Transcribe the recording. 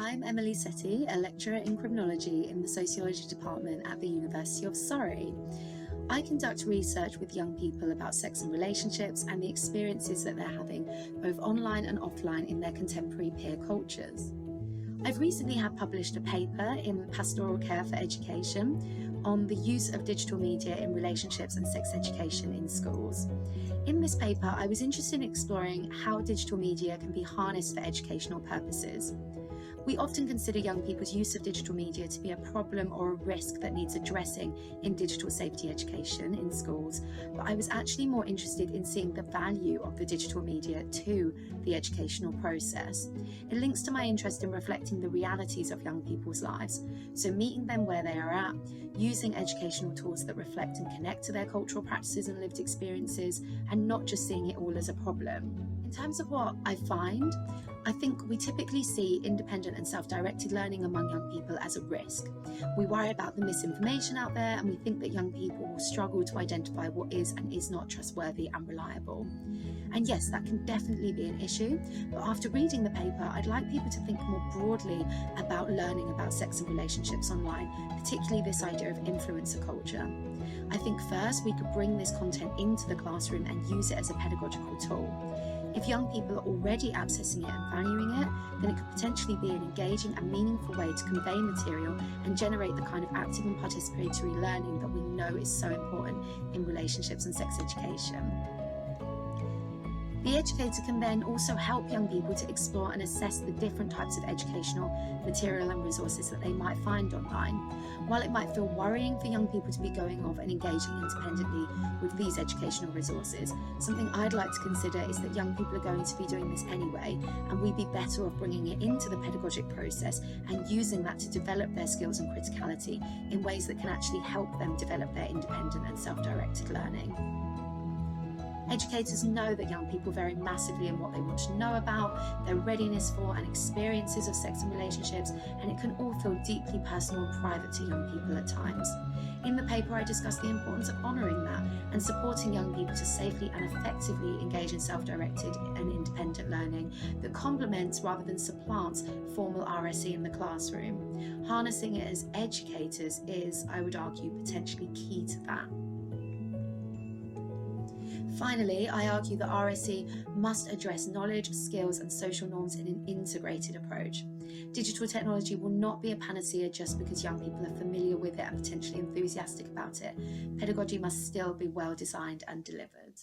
I'm Emily Setty, a lecturer in criminology in the sociology department at the University of Surrey. I conduct research with young people about sex and relationships and the experiences that they're having both online and offline in their contemporary peer cultures. I've recently had published a paper in Pastoral Care for Education on the use of digital media in relationships and sex education in schools. In this paper, I was interested in exploring how digital media can be harnessed for educational purposes. We often consider young people's use of digital media to be a problem or a risk that needs addressing in digital safety education in schools, but I was actually more interested in seeing the value of the digital media to the educational process. It links to my interest in reflecting the realities of young people's lives, so meeting them where they are at, using educational tools that reflect and connect to their cultural practices and lived experiences, and not just seeing it all as a problem. In terms of what I find, I think we typically see independent and self-directed learning among young people as a risk. We worry about the misinformation out there, and we think that young people will struggle to identify what is and is not trustworthy and reliable. And yes, that can definitely be an issue, but after reading the paper, I'd like people to think more broadly about learning about sex and relationships online, particularly this idea of influencer culture. I think first we could bring this content into the classroom and use it as a pedagogical tool. If young people are already accessing it and valuing it, then it could potentially be an engaging and meaningful way to convey material and generate the kind of active and participatory learning that we know is so important in relationships and sex education. The educator can then also help young people to explore and assess the different types of educational material and resources that they might find online. While it might feel worrying for young people to be going off and engaging independently with these educational resources, something I'd like to consider is that young people are going to be doing this anyway, and we'd be better off bringing it into the pedagogic process and using that to develop their skills and criticality in ways that can actually help them develop their independent and self-directed learning. Educators know that young people vary massively in what they want to know about, their readiness for and experiences of sex and relationships, and it can all feel deeply personal and private to young people at times. In the paper, I discuss the importance of honouring that and supporting young people to safely and effectively engage in self-directed and independent learning that complements rather than supplants formal RSE in the classroom. Harnessing it as educators is, I would argue, potentially key to that. Finally, I argue that RSE must address knowledge, skills and social norms in an integrated approach. Digital technology will not be a panacea just because young people are familiar with it and potentially enthusiastic about it. Pedagogy must still be well designed and delivered.